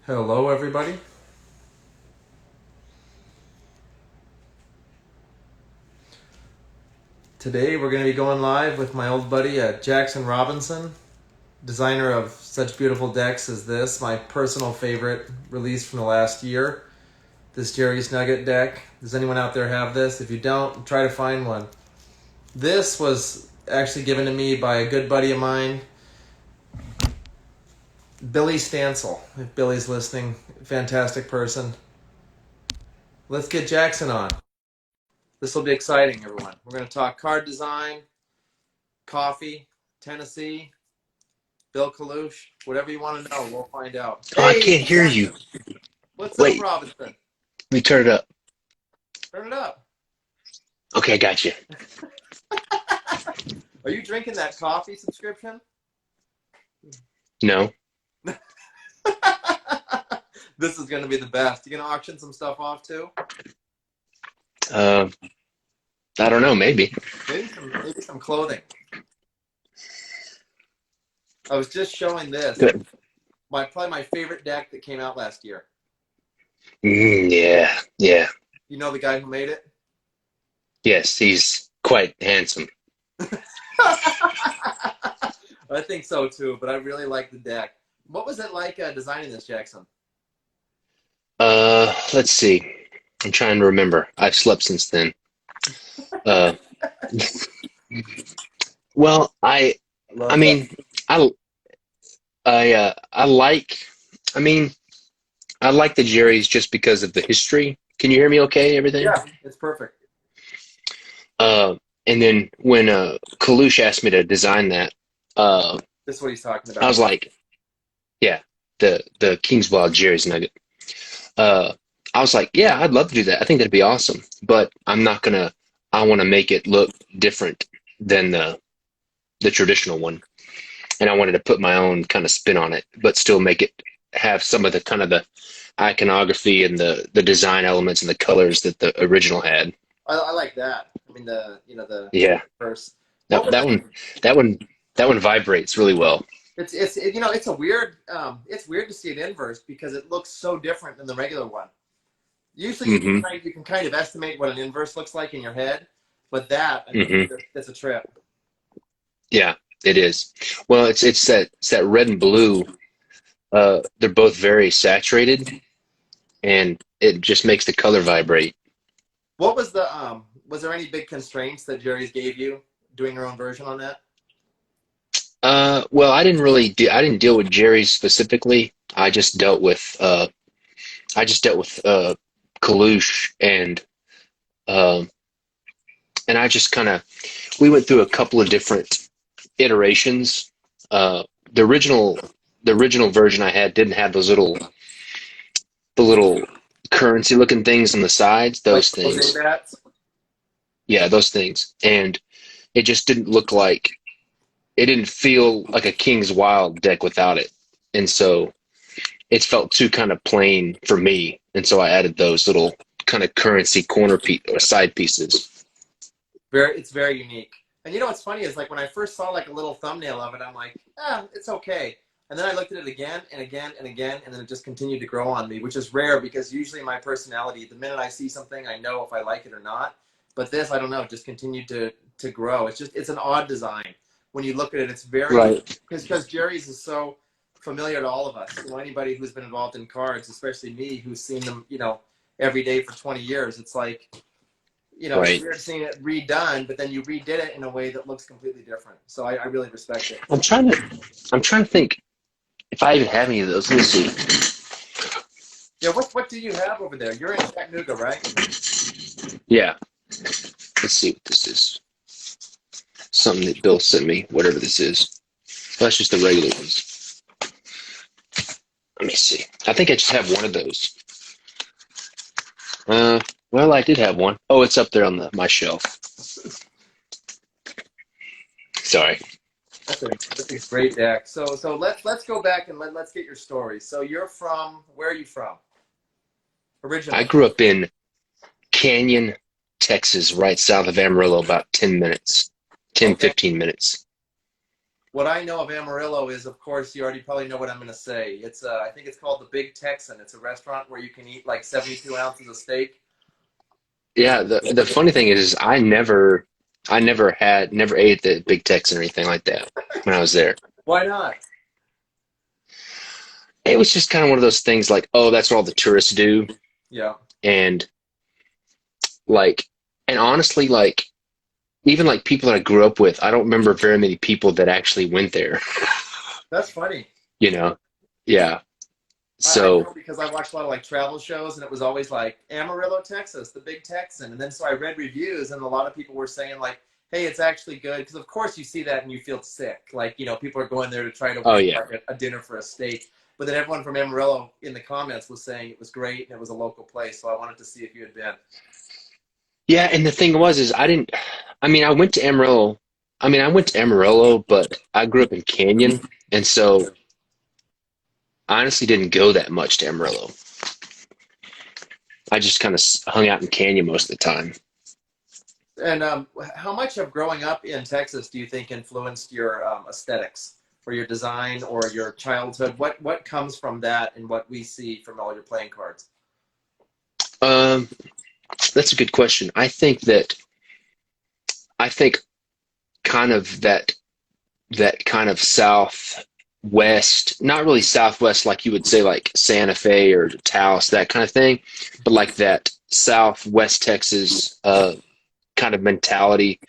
Hello, everybody. Today we're going to be going live with my old buddy Jackson Robinson, designer of such beautiful decks as this, my personal favorite release from the last year. This Jerry's Nugget deck. Does anyone out there have this? If you don't, try to find one. This was actually given to me by a good buddy of mine, Billy Stansel. If Billy's listening, fantastic person. Let's get Jackson on. This will be exciting, everyone. We're going to talk card design, coffee, Tennessee, Bill Kalush, whatever you want to know, we'll find out. Oh, I Hey, can't hear Jackson, you. what's up, Wait, Robinson? let me turn it up. Turn it up. Okay, I got you. Are you drinking that coffee subscription? No. This is going to be the best. You going to auction some stuff off too? Uh, I don't know. Maybe. Maybe some clothing. I was just showing this. Good. Probably my favorite deck that came out last year. Yeah. Yeah. You know the guy who made it? Yes, he's quite handsome. I think so too, but I really like the deck. What was it like designing this, Jackson? Let's see. I'm trying to remember. I've slept since then. Uh, well, I Love that. mean, I, I like. I mean, I like the Jerry's just because of the history. Can you hear me? Okay, everything. Yeah, it's perfect. And then when Kalush asked me to design that, This is what he's talking I about. was like, yeah, the King's Wild Jerry's Nugget. Uh, I was like, yeah, I'd love to do that. I think that'd be awesome. But I'm not gonna. I want to make it look different than the traditional one, and I wanted to put my own kind of spin on it, but still make it have some of the kind of the iconography and the design elements and the colors that the original had. I like that. I mean the Yeah, first. What that was that it? one that one that one vibrates really well. It's a weird it's weird to see it inverse because it looks so different than the regular one. Usually Hmm. you can kind of estimate what an inverse looks like in your head, but that I mean Hmm. that's a trip. Yeah, it is. Well, it's that red and blue. They're both very saturated, and it just makes the color vibrate. What was there any big constraints that Jerry's gave you doing your own version on that? Well, I didn't deal with Jerry specifically. I just dealt with Kalush um, and I just kind of we went through a couple of different iterations. Uh, the original the original version I had didn't have the little currency looking things on the sides, Like those Jose things. bats? Yeah, those things. And it just didn't look like it didn't feel like a King's Wild deck without it. And so it felt too kind of plain for me. And so I added those little kind of currency corner piece or side pieces. It's very unique. And you know what's funny is like when I first saw like a little thumbnail of it, I'm like, it's okay. And then I looked at it again and again and again, and then it just continued to grow on me, which is rare because usually my personality, the minute I see something, I know if I like it or not. But this, I don't know, just continued to grow. It's an odd design. When you look at it, it's very Right. because Jerry's is so familiar to all of us. You know, anybody who's been involved in cards, especially me, who's seen them, every day for 20 years. It's like it's Right. weird seeing it redone, but then you redid it in a way that looks completely different. So I really respect it. I'm trying to I'm trying to think if I even have any of those. Let me see. Yeah, what do you have over there? You're in Chattanooga, right? Yeah. Let's see what this is. Something that Bill sent me, whatever this is. That's just the regular ones. Let me see. I think I just have one of those. Well, I did have one. Oh, it's up there on my shelf. Sorry. That's a great deck. So let's go back and let's get your story. So you're from where are you from I originally? grew up in Canyon, Texas, right south of Amarillo, about 10 minutes, 10, Okay, 15 minutes. What I know of Amarillo is, of course, you already probably know what I'm going to say. It's I think it's called the Big Texan. It's a restaurant where you can eat like 72 ounces of steak. Yeah, the funny thing is I never ate the Big Tex or anything like that when I was there. Why not? It was just kind of one of those things like, oh, that's what all the tourists do. Yeah, And like, and honestly, like, even like people that I grew up with, I don't remember very many people that actually went there, that's funny. you know? Yeah. I So, know because I watched a lot of like travel shows, and it was always like Amarillo, Texas, the Big Texan. And then so I read reviews, and a lot of people were saying like, "Hey, it's actually good." Because of course you see that and you feel sick. Like people are going there to try to oh win yeah. like a dinner for a steak. But then everyone from Amarillo in the comments was saying it was great and it was a local place. So I wanted to see if you had been. Yeah, and the thing was is I mean, I went to Amarillo. I mean, I went to Amarillo, but I grew up in Canyon, and so I honestly didn't go that much to Amarillo. I just kind of hung out in Canyon most of the time. And how much of growing up in Texas do you think influenced your aesthetics or your design or your childhood? What comes from that and what we see from all your playing cards? Um, that's a good question. I think kind of that kind of southwest, not really southwest like you would say like Santa Fe or Taos, that kind of thing, but like that southwest Texas kind of mentality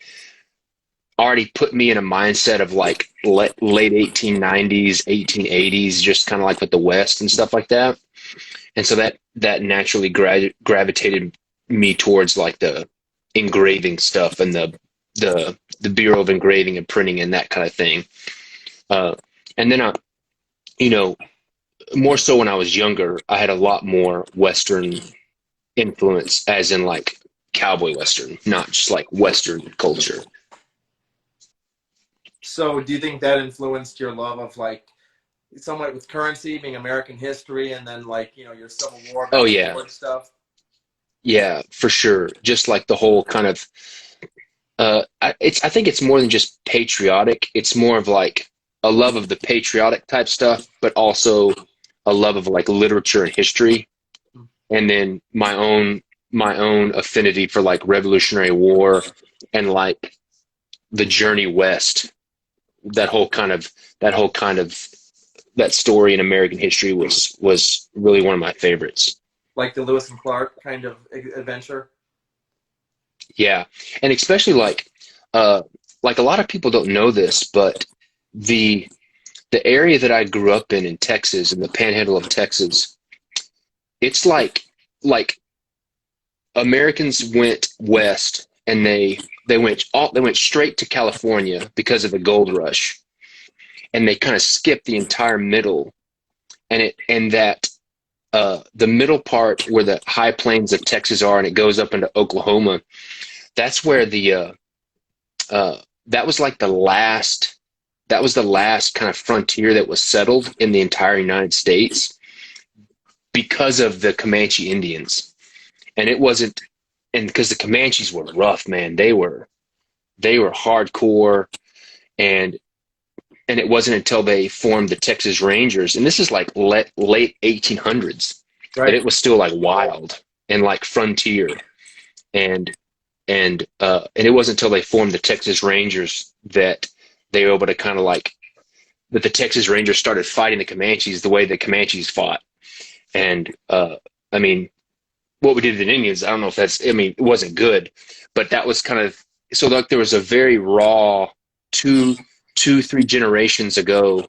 already put me in a mindset of like late 1890s, 1880s, just kind of like with the West and stuff like that. And so that naturally gravitated me towards like the engraving stuff and the Bureau of Engraving and Printing and that kind of thing. Uh, and then you know, more so when I was younger, I had a lot more Western influence, as in like cowboy Western, not just like Western culture. So do you think that influenced your love of like somewhat with currency being American history and then like, your Civil War Oh back and yeah, forth stuff? yeah, for sure. Just like the whole kind of I think it's more than just patriotic. It's more of like a love of the patriotic type stuff, but also a love of like literature and history, and then my own affinity for like Revolutionary War and like the journey west. That whole kind of that story in American history was really one of my favorites. Like the Lewis and Clark kind of adventure? Yeah, and especially uh like a lot of people don't know this, but the the area that I grew up in Texas, in the Panhandle of Texas, it's like Americans went west and they went straight to California because of the gold rush, and they kind of skipped the entire middle, and that the middle part where the high plains of Texas are, and it goes up into Oklahoma. That's where uh, that was like the last kind of frontier that was settled in the entire United States because of the Comanche Indians. And it wasn't, and because the Comanches were rough, man, they were hardcore, and it wasn't until they formed the Texas Rangers, and this is like late 1800s, that Right. it was still like wild and like frontier, and and it wasn't until they formed the Texas Rangers that they were able to kind of like that the Texas Rangers started fighting the Comanches the way the Comanches fought. And I mean, what we did to the Indians, I don't know if that's, I mean, it wasn't good, but that was kind of, so like there was a very raw three generations ago,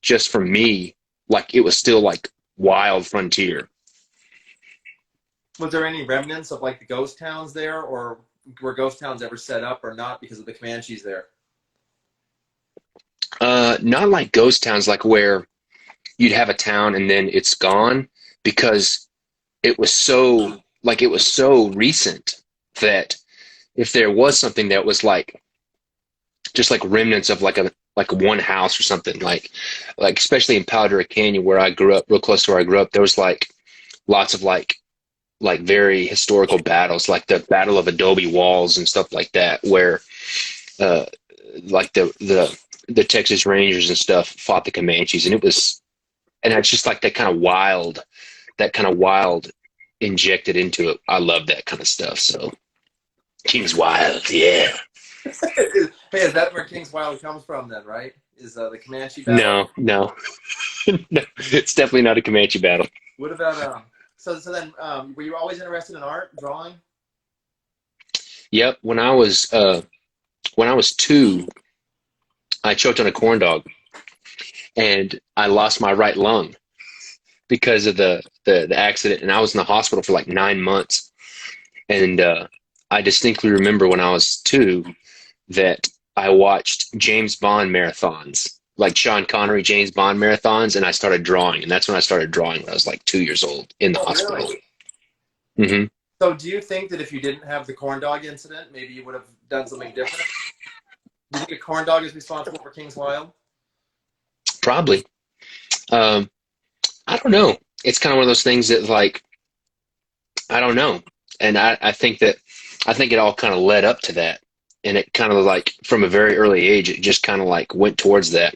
just from me, like it was still like wild frontier. Was there any remnants of like the ghost towns there, or were ghost towns ever set up or not because of the Comanches there? Not like ghost towns, like where you'd have a town and then it's gone, because it was so recent that if there was something that was like just like remnants of like one house or something, like especially in Palo Duro Canyon where I grew up, real close to where I grew up, there was like lots of like very historical battles, like the Battle of Adobe Walls and stuff like that, where uh like the the Texas Rangers and stuff fought the Comanches, and it's just like that kind of wild injected into it. I love that kind of stuff. So King's Wild, yeah. Hey, is that where King's Wild comes from then, right? Is the Comanche battle? No, no, no. It's definitely not a Comanche battle. What about so then were you always interested in art, drawing? Yep. When I was 2, I choked on a corn dog and I lost my right lung because of the accident, and I was in the hospital for like 9 months. And I distinctly remember when I was 2 that I watched James Bond marathons, like Sean Connery James Bond marathons, and I started drawing, and that's when I started drawing when I was like 2 years old in the Oh, hospital. really? Hmm. So do you think that if you didn't have the corn dog incident, maybe you would have done something different? Do you think a corn dog is responsible for King's Wild? Probably. Um, I don't know. It's kind of one of those things that like I don't know, and I think it all kind of led up to that, and it kind of like from a very early age, it just kind of like went towards that,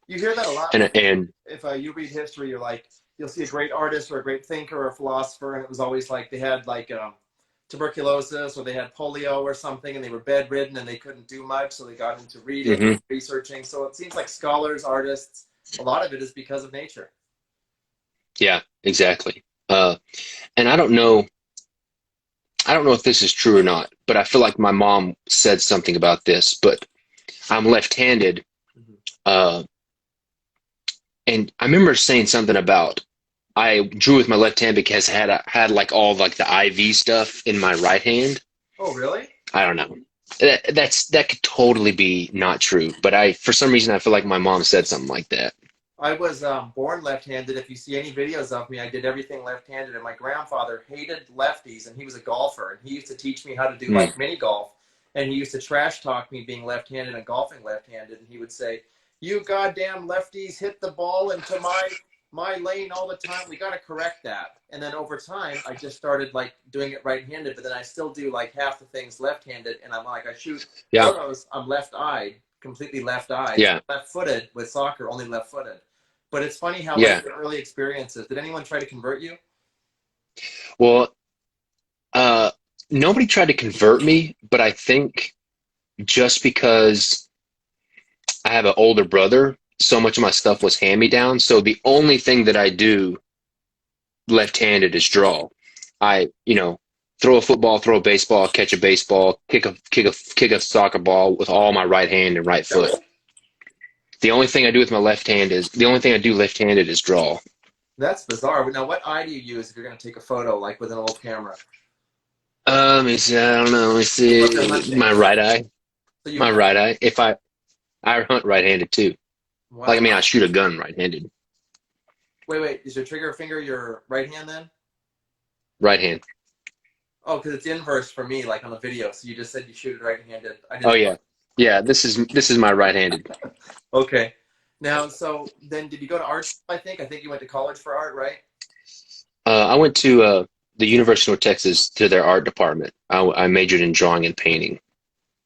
You hear that a lot. and If you read history, you'll see a great artist or a great thinker or a philosopher, and it was always like they had like tuberculosis or they had polio or something, and they were bedridden and they couldn't do much, so they got into reading, hmm researching. So it seems like scholars, artists, a lot of it is because of nature. yeah, exactly. And I don't know if this is true or not, but I feel like my mom said something about this, but I'm left-handed. Mhm. Uh, and I remember saying something about I drew with my left hand because I had like all like the IV stuff in my right hand. Oh, really? I don't know. That could totally be not true, but for some reason I feel like my mom said something like that. I was born left-handed. If you see any videos of me, I did everything left-handed. And my grandfather hated lefties, and he was a golfer. And he used to teach me how to do Mm, like mini golf. And he used to trash talk me being left-handed and golfing left-handed. And he would say, "You goddamn lefties hit the ball into my lane all the time. We got to correct that." And then over time, I just started like doing it right-handed. But then I still do like half the things left-handed. And I'm like, I shoot yeah, arrows. I'm left-eyed, completely left-eyed, yeah, left-footed with soccer, only left-footed. But it's funny how like yeah. your early experiences. Did anyone try to convert you? Well, uh, nobody tried to convert me, but I think just because I have an older brother, so much of my stuff was hand-me-down. So the only thing that I do left-handed is draw. I throw a football, throw a baseball, catch a baseball, kick a soccer ball with all my right hand and right foot. The only thing I do left-handed is draw. That's bizarre. Now, what eye do you use if you're going to take a photo, like with an old camera? Let me see. I don't know. Let me Like you're see. hunting. My right eye. So you My hunt. right eye. If I hunt right-handed too. Like I Wow. mean, I shoot a gun right-handed. Wait. Is your trigger finger your right hand then? Right hand. Oh, because it's inverse for me, like on the video. So you just said you shoot it right-handed. I Oh didn't. yeah, yeah. This is my right-handed. Okay. Now, so then, did you go to art school? I think you went to college for art, right? I went to the University of North Texas to their art department. I majored in drawing and painting.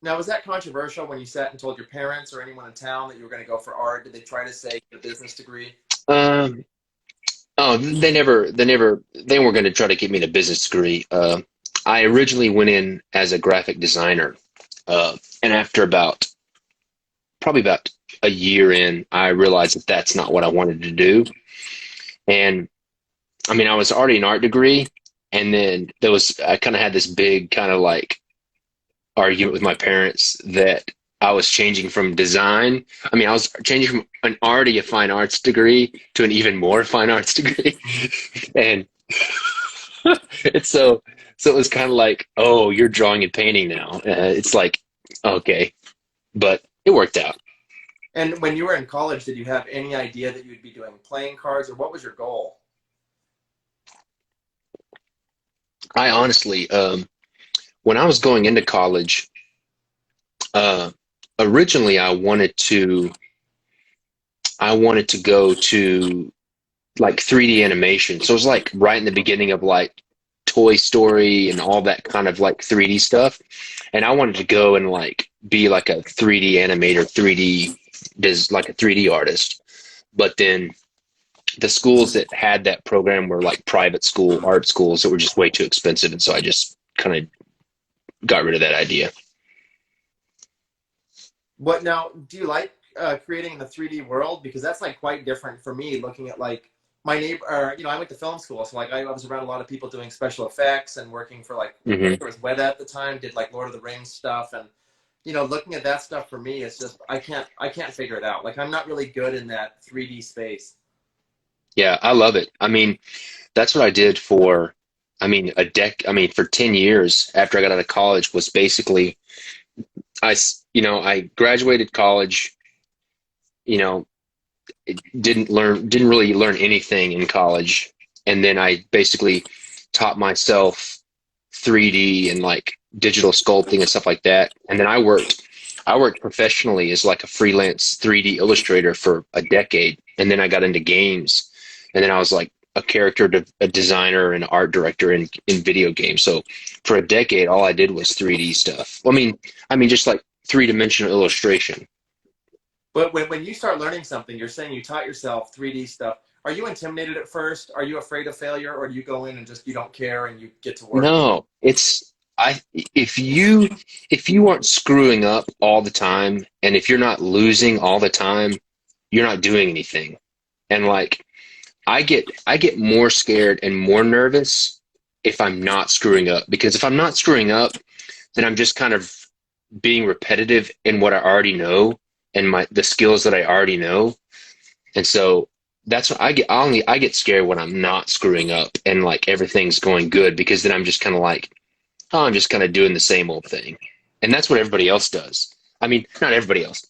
Now, was that controversial when you sat and told your parents or anyone in town that you were going to go for art? Did they try to say a business degree? Um, oh, they weren't going to try to get me a business degree. I originally went in as a graphic designer, and after probably about a year in, I realized that that's not what I wanted to do. And I mean, I was already an art degree, and then I kind of had this big kind of like argument with my parents that I was changing from design. I mean, I was changing from an already a fine arts degree to an even more fine arts degree. And it's so it was kind of like, oh, you're drawing and painting now. It's like, okay, but it worked out. And when you were in college, did you have any idea that you would be doing playing cards, or what was your goal? I honestly, when I was going into college, uh, originally I wanted to go to like 3D animation. So it was like right in the beginning of like Toy Story and all that kind of like 3D stuff. And I wanted to go and like be like a 3D animator, 3D like a 3D artist. But then the schools that had that program were like private school art schools that were just way too expensive, and so I just kind of got rid of that idea. What now? Do you like creating in the 3D world? Because that's like quite different for me. Looking at like my neighbor, or, I went to film school, so like I was around a lot of people doing special effects and working for like I Hmm. think there was Weta at the time, did like Lord of the Rings stuff, and looking at that stuff for me, it's just I can't figure it out. Like I'm not really good in that 3D space. Yeah, I love it. I mean, that's what I did for, I mean, for 10 years after I got out of college was basically, I graduated college, you know, didn't really learn anything in college. And then I basically taught myself 3D and like digital sculpting and stuff like that. And then I worked professionally as like a freelance 3D illustrator for a decade. And then I got into games. And then I was like a designer and art director in video games. So for a decade, all I did was 3D stuff. I mean, just like three-dimensional illustration. But when you start learning something, you're saying you taught yourself 3D stuff. Are you intimidated at first? Are you afraid of failure, or do you go in and just you don't care and you get to work? No, it's I if you aren't screwing up all the time and if you're not losing all the time, you're not doing anything. And like I get more scared and more nervous if I'm not screwing up because if I'm not screwing up, then I'm just kind of being repetitive in what I already know and the skills that I already know. And so that's what I get scared when I'm not screwing up and like everything's going good because then I'm just kind of like, oh, I'm just kind of doing the same old thing. And that's what everybody else does. I mean, not everybody else.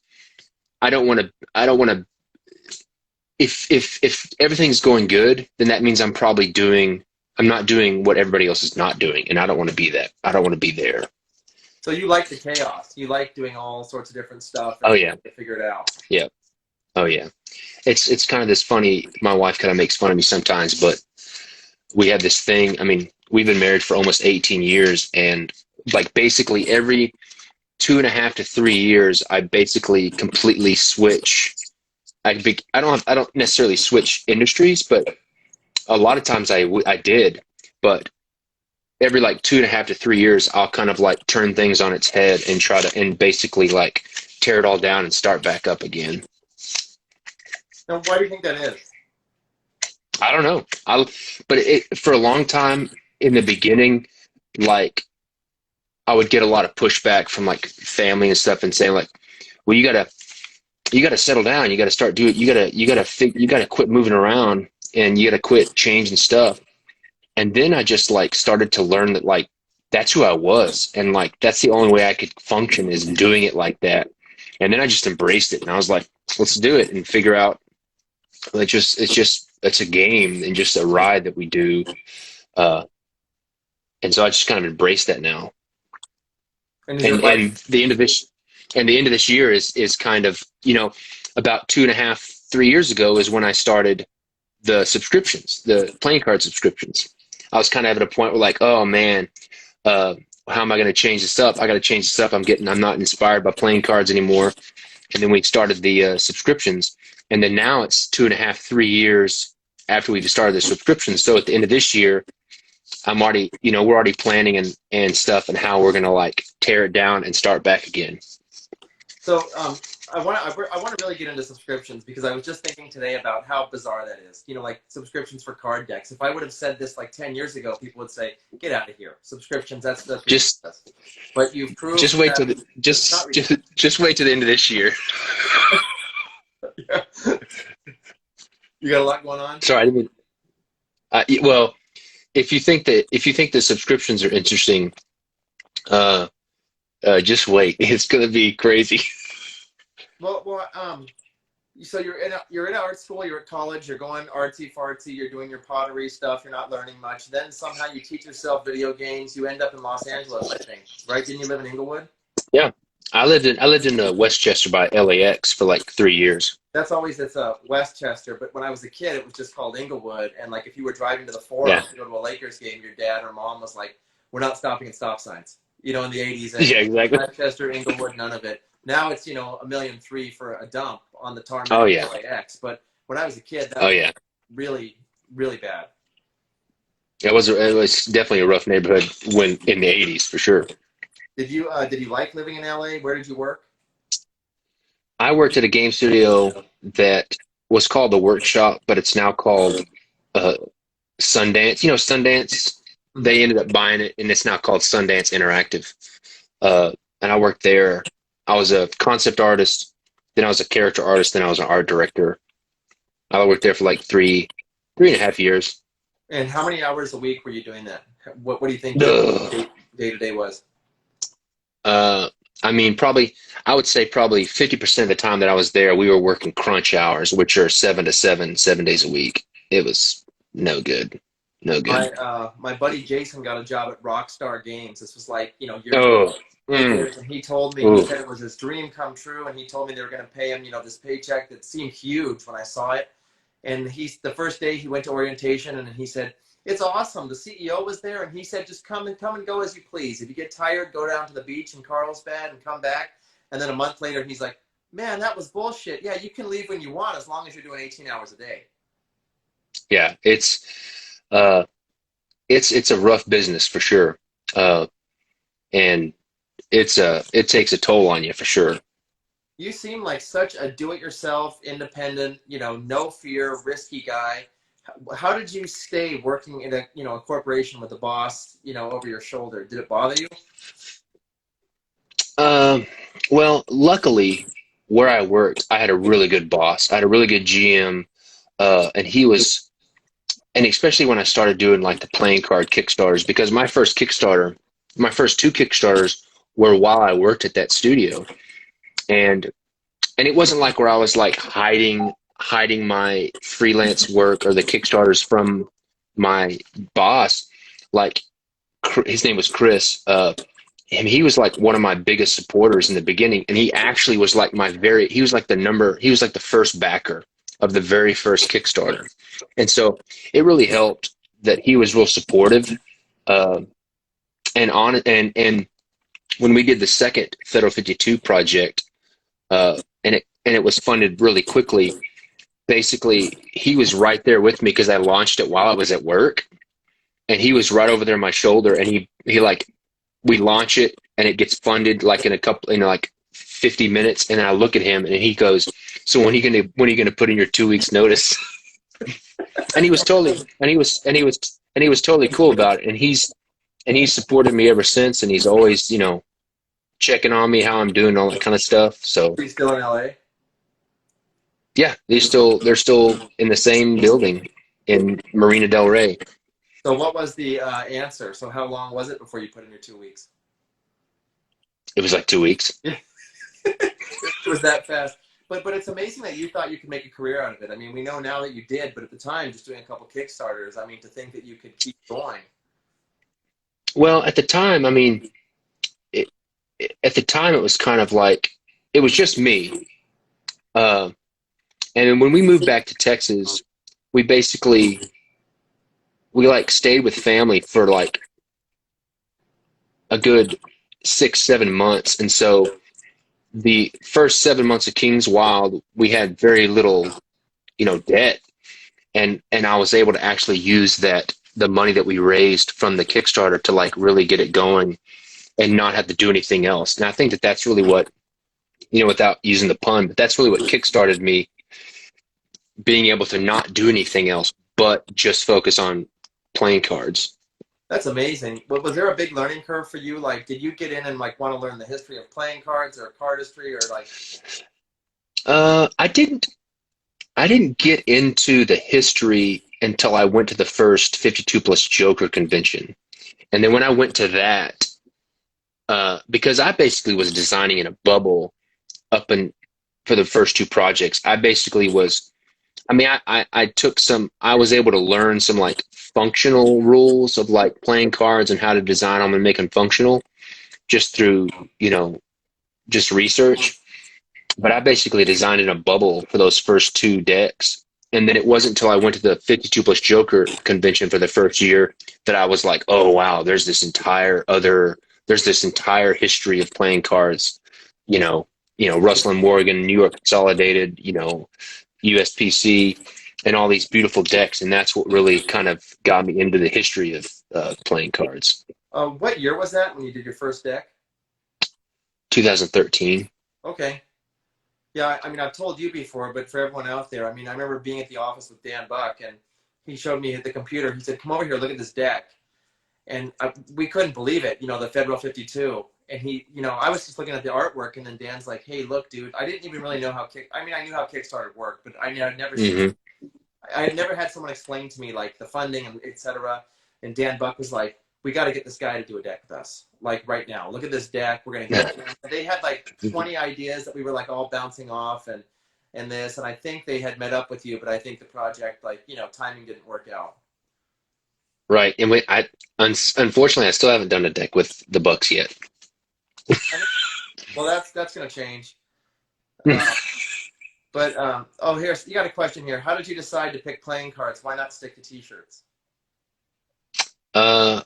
I don't want to if everything's going good, then that means I'm not doing what everybody else is not doing. And I don't want to be that. I don't want to be there. So you like the chaos. You like doing all sorts of different stuff Oh and yeah. figure it out. Yeah. Oh yeah. It's kind of this funny, my wife kind of makes fun of me sometimes, but we have this thing. I mean, we've been married for almost 18 years and like basically every 2.5 to 3 years, I basically completely switch. I don't necessarily switch industries, but a lot of times I did, but every like 2.5 to 3 years, I'll kind of like turn things on its head and try to, and basically like tear it all down and start back up again. Now, why do you think that is? I don't know. But for a long time in the beginning, like I would get a lot of pushback from like family and stuff and saying like, well, you gotta settle down. You gotta start doing, you gotta quit moving around and you gotta quit changing stuff. And then I just like started to learn that like, that's who I was. And like, that's the only way I could function is doing it like that. And then I just embraced it and I was like, let's do it and figure out it's a game and just a ride that we do. Uh, and so I just kind of embrace that now. And is your And life the end of this year is kind of, about 2.5, 3 years ago is when I started the subscriptions, the playing card subscriptions. I was kind of at a point where like, oh man, how am I going to change this up? I got to change this up. I'm not inspired by playing cards anymore. And then we started the subscriptions. And then now it's 2.5, 3 years after we've started the subscriptions. So at the end of this year, we're already planning and stuff and how we're going to like tear it down and start back again. so I want to really get into subscriptions because I was just thinking today about how bizarre that is. Like subscriptions for card decks. If I would have said this like 10 years ago, people would say, "Get out of here! Subscriptions. That's Just ridiculous." But you've proved just wait till that the, it's not just wait till the end of this year. ridiculous. You got a lot going on. Sorry, I didn't mean, well, if you think the subscriptions are interesting, uh, just wait. It's gonna be crazy. Well, so you're in art school, you're at college, you're going artsy fartsy, you're doing your pottery stuff, you're not learning much. Then somehow you teach yourself video games. You end up in Los Angeles, I think, right? Didn't you live in Inglewood? Yeah, I lived in Westchester by LAX for like 3 years. It's Westchester, but when I was a kid, it was just called Inglewood. And like if you were driving to the Yeah, Forum to go to a Lakers game, your dad or mom was like, "We're not stopping at stop signs." In the '80s, and yeah, exactly. Westchester, Inglewood, none of it. Now it's $1.3 million for a dump on the tarmac Oh of yeah. LAX. But when I was a kid, that Oh was yeah. really, really bad. It was definitely a rough neighborhood when in the 80s for sure. Did you like living in LA? Where did you work? I worked at a game studio that was called the Workshop, but it's now called uh, Sundance. You know, Sundance, Mhm. they ended up buying it and it's now called Sundance Interactive. And I worked there. I was a concept artist, then I was a character artist, then I was an art director. I worked there for like 3.5 years. And how many hours a week were you doing that? What do you think your Ugh. day to day was? Uh, I mean, I would say probably 50% of the time that I was there, we were working crunch hours, which are 7 to 7, 7 days a week. It was no good. No good. My buddy Jason got a job at Rockstar Games. This was like, years ago. Oh, mm, And he told me, he ooh. said it was his dream come true, and he told me they were going to pay him, this paycheck that seemed huge when I saw it. And the first day he went to orientation, and he said, "It's awesome." The CEO was there, and he said, "Just come and go as you please. If you get tired, go down to the beach in Carlsbad and come back." And then a month later, he's like, "Man, that was bullshit. Yeah, you can leave when you want as long as you're doing 18 hours a day." Yeah, uh, it's a rough business for sure. Uh, and it takes a toll on you for sure. You seem like such a do-it-yourself, independent, no fear, risky guy. How did you stay working in a corporation with a boss, over your shoulder? Did it bother you? Um, well, luckily, where I worked, I had a really good boss. I had a really good GM, and and especially when I started doing like the playing card Kickstarters, because my first two Kickstarters were while I worked at that studio, and it wasn't like where I was like hiding my freelance work or the Kickstarters from my boss. Like his name was Chris. And he was like one of my biggest supporters in the beginning, and he actually was like he was like the first backer of the very first Kickstarter, and so it really helped that he was real supportive. Uh, and when we did the second Federal 52 project, and it was funded really quickly. Basically, he was right there with me because I launched it while I was at work, and he was right over there on my shoulder, and he like we launch it and it gets funded like in a couple like 50 minutes, and I look at him and he goes, "So when are you gonna put in your 2 weeks notice?" And he was totally and he was totally cool about it, and he's supported me ever since, and he's always checking on me how I'm doing, all that kind of stuff. So Are you still in LA? yeah, they're still in the same building in Marina Del Rey. So what was the answer? So how long was it before you put in your 2 weeks? It was like 2 weeks. Yeah, it was that fast. But it's amazing that you thought you could make a career out of it. I mean, we know now that you did, but at the time, just doing a couple Kickstarters, I mean, to think that you could keep going. Well, at the time, I mean, it, at the time it was kind of like it was just me. And when we moved back to Texas, we basically we like stayed with family for like a good 6, 7 months, and so the first 7 months of King's Wild, we had very little, debt, and I was able to actually use the money that we raised from the Kickstarter to like really get it going and not have to do anything else. And I think that that's really what, without using the pun, but that's really what kickstarted me being able to not do anything else but just focus on playing cards. That's amazing. But was there a big learning curve for you? Like, did you get in and like want to learn the history of playing cards or cardistry or like? I didn't get into the history until I went to the first 52 plus Joker convention. And then when I went to that, because I basically was designing in a bubble up in for the first two projects, I basically was, I mean, I took I was able to learn some like functional rules of like playing cards and how to design them and make them functional just through, just research. But I basically designed in a bubble for those first two decks. And then it wasn't until I went to the 52 plus Joker convention for the first year that I was like, oh, wow, there's this entire history of playing cards, you know, Russell and Morgan, New York Consolidated, USPC, and all these beautiful decks. And that's what really kind of got me into the history of playing cards. What year was that when you did your first deck? 2013. Okay. Yeah, I mean, I've told you before, but for everyone out there, I mean, I remember being at the office with Dan Buck, and he showed me the computer. He said, "Come over here, look at this deck." And we couldn't believe it, the Federal 52. And he, I was just looking at the artwork, and then Dan's like, "Hey, look, dude, I didn't even really know how I knew how Kickstarter worked, but I'd never seen, I had never had someone explain to me, like, the funding and et cetera." And Dan Buck was like, "We got to get this guy to do a deck with us, like, right now. Look at this deck. We're going to get it." They had, like, 20 ideas that we were, like, all bouncing off and this. And I think they had met up with you, but I think the project, like, timing didn't work out. Right. And unfortunately, I still haven't done a deck with the Bucks yet. Well, that's going to change. But here's, you got a question here. How did you decide to pick playing cards? Why not stick to T-shirts? I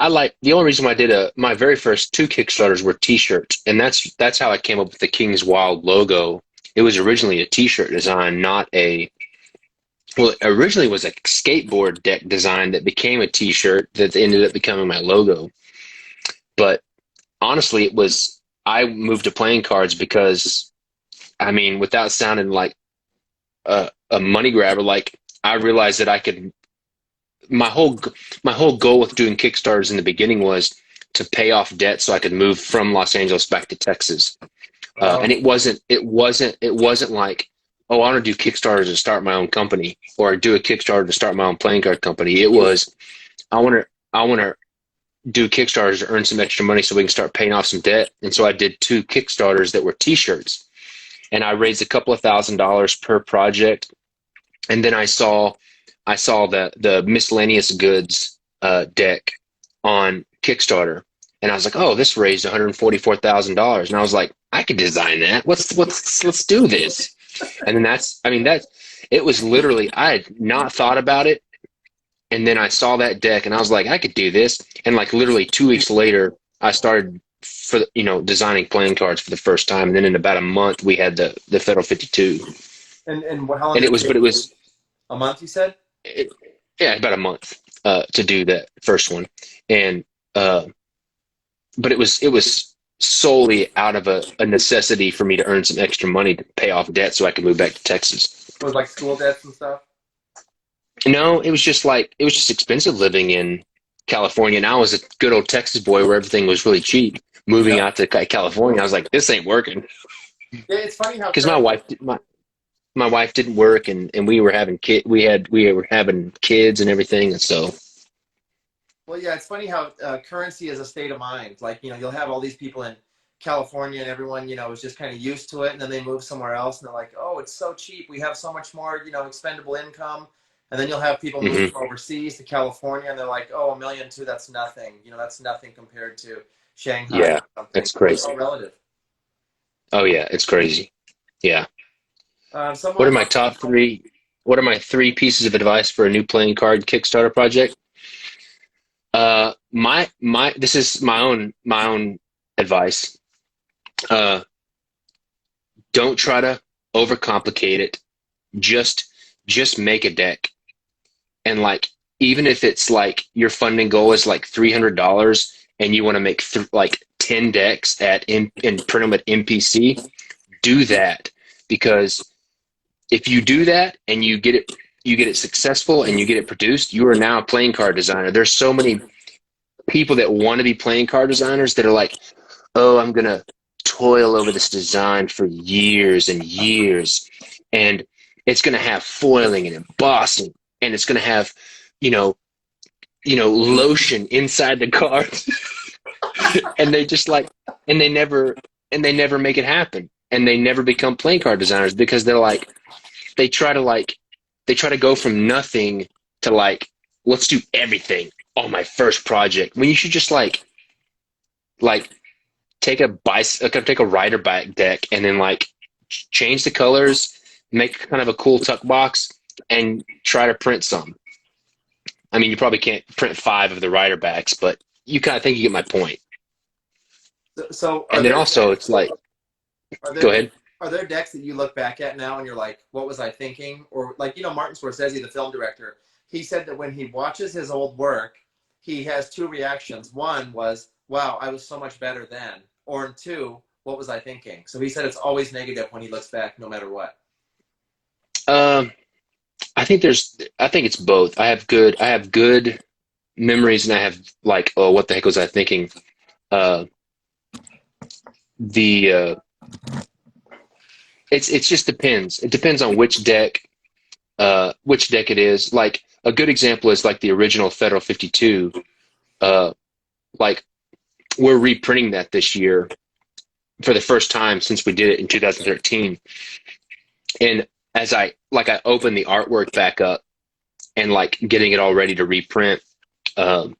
like the only reason why I did my very first 2 Kickstarters were T-shirts, and that's how I came up with the King's Wild logo. It was originally a T-shirt design, it originally was a skateboard deck design that became a T-shirt that ended up becoming my logo. But honestly, I moved to playing cards because, I mean, without sounding like a money grabber, like, I realized that I could. My whole goal with doing Kickstarters in the beginning was to pay off debt so I could move from Los Angeles back to Texas. And it wasn't like, oh, I want to do Kickstarters to start my own company, or do a Kickstarter to start my own playing card company. It was, I want to do Kickstarters to earn some extra money so we can start paying off some debt. And so I did 2 Kickstarters that were T-shirts, and I raised a couple of $1,000s per project. And then I saw the miscellaneous goods deck on Kickstarter, and I was like, oh, this raised $144,000, and I was like, I could design that. Let's do this. And then it was literally, I had not thought about it, and then I saw that deck, and I was like, I could do this. And like literally 2 weeks later, I started designing playing cards for the first time, and then in about a month we had the Federal 52. And how long? And it was a month, you said? About a month to do that first one, and but it was solely out of a necessity for me to earn some extra money to pay off debt so I could move back to Texas. It was like school debts and stuff? No, it was just expensive living in California, and I was a good old Texas boy where everything was really cheap. Moving out to California, I was like, this ain't working. Yeah, it's funny how, because my wife didn't work, and we were having we were having kids and everything, and so. Well, yeah, it's funny how currency is a state of mind. Like, you'll have all these people in California, and everyone, is just kind of used to it, and then they move somewhere else, and they're like, oh, it's so cheap. We have so much more, expendable income. And then you'll have people move from overseas to California, and they're like, oh, $1 million too, that's nothing. That's nothing compared to Shanghai. Yeah, that's crazy. It's all relative. Oh, yeah, it's crazy. Yeah. What are my top 3? What are my 3 pieces of advice for a new playing card Kickstarter project? This is my own advice. Don't try to overcomplicate it. Just make a deck, and like, even if it's like your funding goal is like $300, and you want to make 10 decks and print them at MPC, do that, because if you do that and you get it successful and you get it produced, you are now a playing card designer. There's so many people that want to be playing card designers that are like, oh, I'm going to toil over this design for years and years, and it's going to have foiling and embossing, and it's going to have, lotion inside the card. And they just and they never make it happen. And they never become playing card designers because they try to go from nothing to let's do everything on my first project, when you should just take a rider back deck and then change the colors, make kind of a cool tuck box, and try to print some. I mean, you probably can't print 5 of the rider backs, but you kind of think you get my point. So And then also it's like, are go there ahead. are there decks that you look back at now and you're like, what was I thinking? Or like, Martin Scorsese, the film director, he said that when he watches his old work, he has two reactions. One was, wow, I was so much better then. Or two, what was I thinking? So he said it's always negative when he looks back, no matter what. Um, I think it's both. I have good memories, and I have like, oh, what the heck was I thinking? Uh, the it's just depends. It depends on which deck it is. Like a good example is like the original Federal 52. Uh, like we're reprinting that this year for the first time since we did it in 2013. And as I open the artwork back up and like getting it all ready to reprint, um,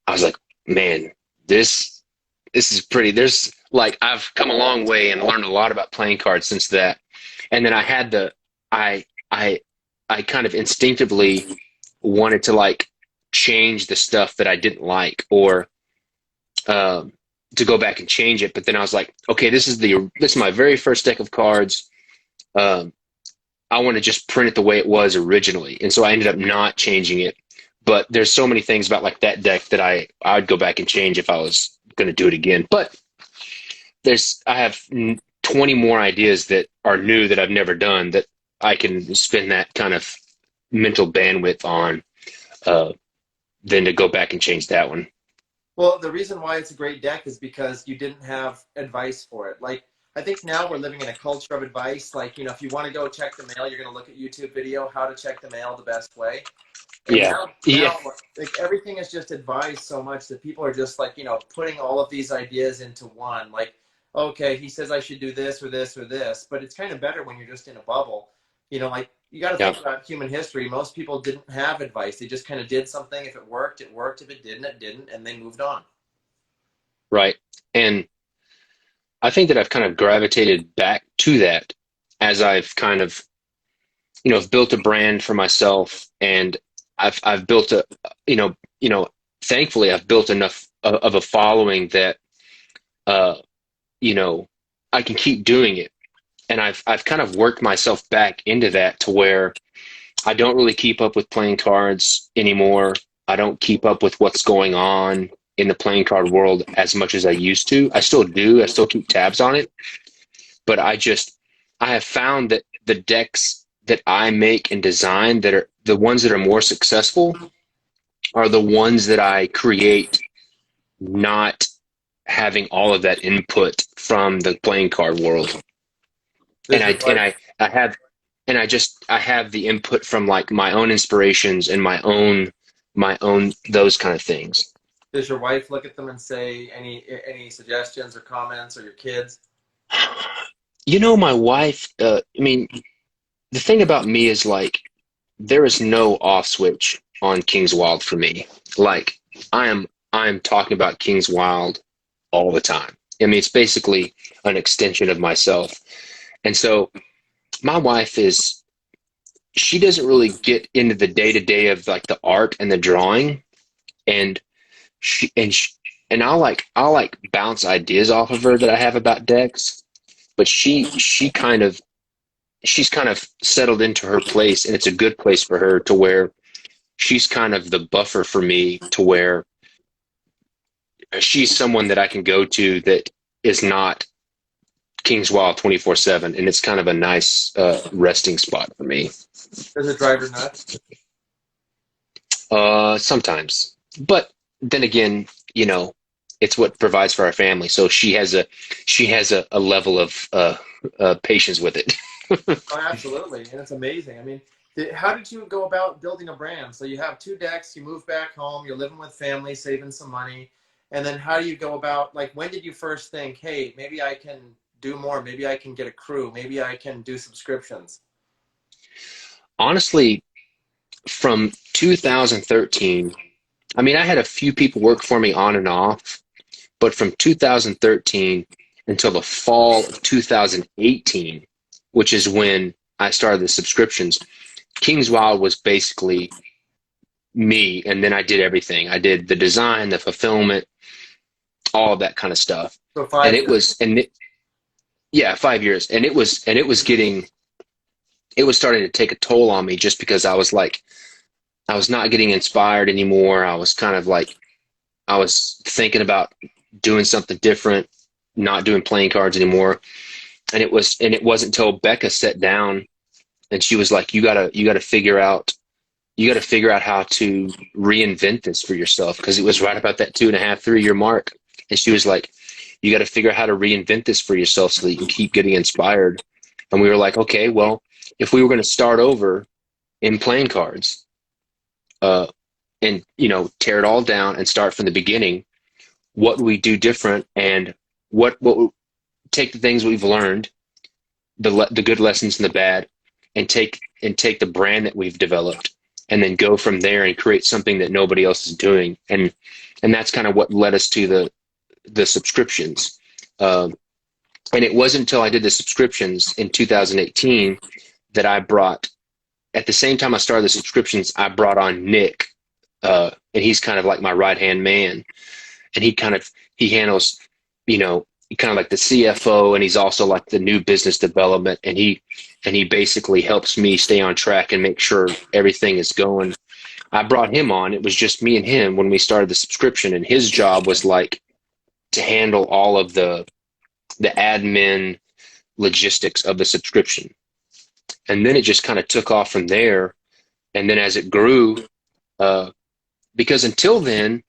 I was like, man, this this is pretty. There's like I've come a long way and learned a lot about playing cards since that. And then I had the I I I kind of instinctively wanted to like change the stuff that I didn't like or um, to go back and change it. But then I was like, okay, this is my very first deck of cards. Um, I want to just print it the way it was originally, and so I ended up not changing it. But there's so many things about like that deck that I would go back and change if I was going to do it again. But I have 20 more ideas that are new that I've never done that I can spend that kind of mental bandwidth on uh, than to go back and change that one. Well, the reason why it's a great deck is because you didn't have advice for it. Like, I think now we're living in a culture of advice. Like, if you want to go check the mail, you're going to look at YouTube video, how to check the mail the best way. And Yeah, yeah, now, like everything is just advised so much that people are just like, putting all of these ideas into one. Like, okay, he says I should do this or this or this, but it's kind of better when you're just in a bubble. Like you got to yeah. think about human history. Most people didn't have advice. They just kind of did something. If it worked, it worked. If it didn't, it didn't, and they moved on. Right. And I think that I've kind of gravitated back to that as I've kind of, I've built a brand for myself and I've built thankfully I've built enough of a following that, uh, you know, I can keep doing it. And I've kind of worked myself back into that to where I don't really keep up with playing cards anymore. I don't keep up with what's going on in the playing card world as much as I used to. I still do. I still keep tabs on it, but I have found that the decks that I make and design that are the ones that are more successful are the ones that I create not having all of that input from the playing card world. And Does your wife I have I have the input from like my own inspirations and my own those kind of things. does your wife look at them and say any suggestions or comments, or your kids? My wife, I mean, the thing about me is like there is no off switch on King's Wild for me. Like I am talking about King's Wild all the time. I mean, it's basically an extension of myself. And so my wife she doesn't really get into the day to day of like the art and the drawing. And she and she, and I'll like bounce ideas off of her that I have about decks, but she's kind of settled into her place, and it's a good place for her to where she's kind of the buffer for me to where she's someone that I can go to that is not King's Wild 24/7, and it's kind of a nice resting spot for me. Does it drive her nuts? Sometimes, but then again, it's what provides for our family. So she has a level of patience with it. Oh, absolutely, and it's amazing. I mean, how did you go about building a brand? So you have two decks, you move back home, you're living with family, saving some money, and then how do you go about, like, when did you first think, hey, maybe I can do more, maybe I can get a crew, maybe I can do subscriptions? Honestly, from 2013, I mean, I had a few people work for me on and off, but from 2013 until the fall of 2018, which is when I started the subscriptions, King's Wild was basically me, and then I did everything. I did the design, the fulfillment, all of that kind of stuff. So And 5 years. yeah, 5 years. And it was starting to take a toll on me just because I was like, I was not getting inspired anymore. I was kind of like, I was thinking about doing something different, not doing playing cards anymore. And it wasn't until Becca sat down and she was like, you got to figure out how to reinvent this for yourself. Cause it was right about that 2.5, 3 year mark. And she was like, you got to figure out how to reinvent this for yourself so that you can keep getting inspired. And we were like, okay, well, if we were going to start over in playing cards, and tear it all down and start from the beginning, what would we do different? And what take the things we've learned, the good lessons and the bad, and take the brand that we've developed, and then go from there and create something that nobody else is doing. And that's kind of what led us to the subscriptions. And it wasn't until I did the subscriptions in 2018 that at the same time I started the subscriptions, I brought on Nick, and he's kind of like my right hand man, and he handles, kind of like the CFO, and he's also like the new business development, and he basically helps me stay on track and make sure everything is going. I brought him on. It was just me and him when we started the subscription, and his job was like to handle all of the admin logistics of the subscription. And then it just kind of took off from there. And then as it grew, because until then,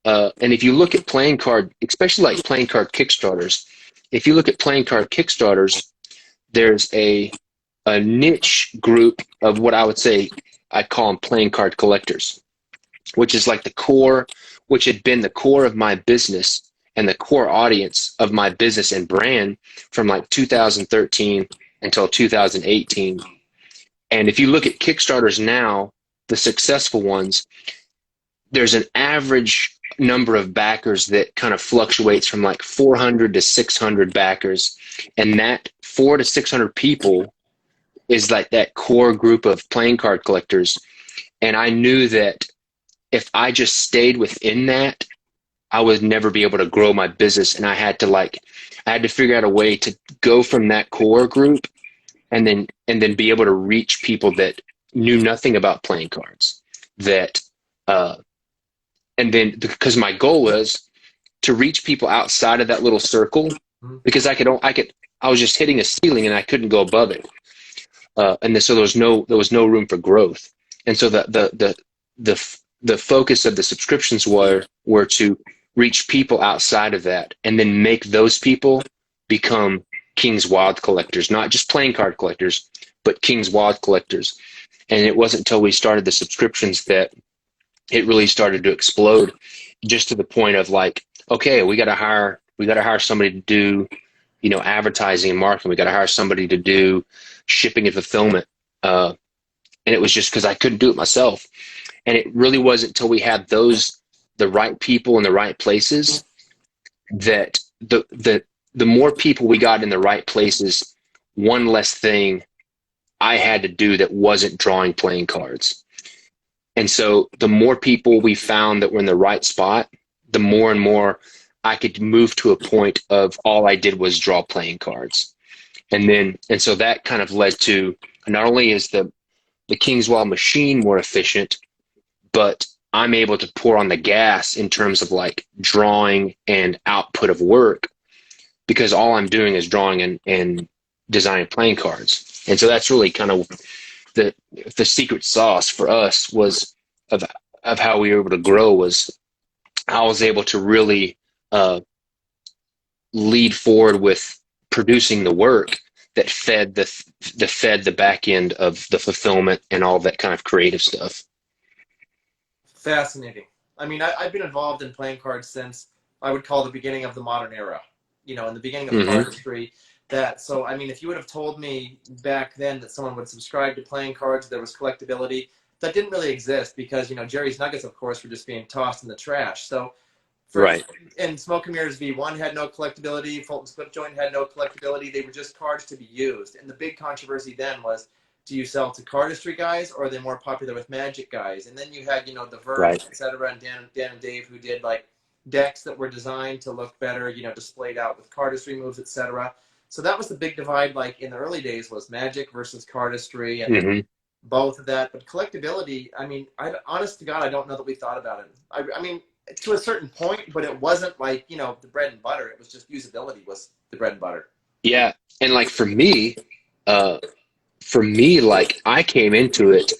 and if you look at playing card, especially like playing card Kickstarters, if you look at playing card Kickstarters, there's a niche group of what I would say I'd call them playing card collectors, which is like the core, which had been the core of my business and the core audience of my business and brand from like 2013 until 2018. And if you look at Kickstarters now, the successful ones, there's an average number of backers that kind of fluctuates from like 400 to 600 backers. And that 400 to 600 people is like that core group of playing card collectors. And I knew that if I just stayed within that, I would never be able to grow my business. And I had to figure out a way to go from that core group and then be able to reach people that knew nothing about playing cards. And then because my goal was to reach people outside of that little circle, because I was just hitting a ceiling and I couldn't go above it. So there was no room for growth. And so the focus of the subscriptions were to reach people outside of that and then make those people become King's Wild collectors, not just playing card collectors, but King's Wild collectors. And it wasn't until we started the subscriptions that it really started to explode, just to the point of like, okay, we got to hire somebody to do, advertising and marketing. We got to hire somebody to do shipping and fulfillment. And it was just because I couldn't do it myself. And it really wasn't until we had the right people in the right places, that the more people we got in the right places, one less thing I had to do that wasn't drawing playing cards. And so the more people we found that were in the right spot, the more and more I could move to a point of all I did was draw playing cards. And so that kind of led to, not only is the King's Wild machine more efficient, but I'm able to pour on the gas in terms of like drawing and output of work, because all I'm doing is drawing and designing playing cards. And so that's really kind of the secret sauce for us was of how we were able to grow, was I was able to really lead forward with producing the work that fed the back end of the fulfillment and all that kind of creative stuff. Fascinating. I mean, I've been involved in playing cards since I would call the beginning of the modern era, in the beginning of cardistry. So, I mean, if you would have told me back then that someone would subscribe to playing cards, there was collectability, that didn't really exist, because, Jerry's Nuggets, of course, were just being tossed in the trash. So, Right. And Smoke and Mirrors V1 had no collectability. Fulton Split Joint had no collectability. They were just cards to be used. And the big controversy then was, do you sell to cardistry guys, or are they more popular with Magic guys? And then you had, the Verge, Right. et cetera, and Dan and Dave, who did like decks that were designed to look better, displayed out with cardistry moves, etc. So that was the big divide, like in the early days, was Magic versus cardistry, and Hmm. both of that. But collectability, I mean, honest to God, I don't know that we thought about it. I mean, to a certain point, but it wasn't like, the bread and butter. It was just usability was the bread and butter. Yeah. And like uh, for me, like I came into it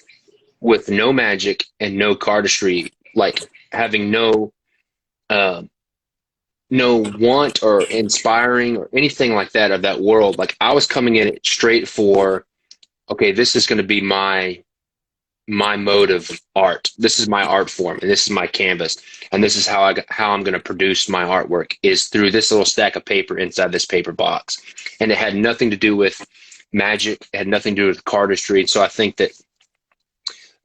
with no magic and no cardistry, like having uh, no want or inspiring or anything like that of that world. Like I was coming in it straight for, okay, this is going to be my mode of art. This is my art form, and this is my canvas, and this is how I'm going to produce my artwork is through this little stack of paper inside this paper box. And it had nothing to do with magic. It had nothing to do with cardistry. So I think that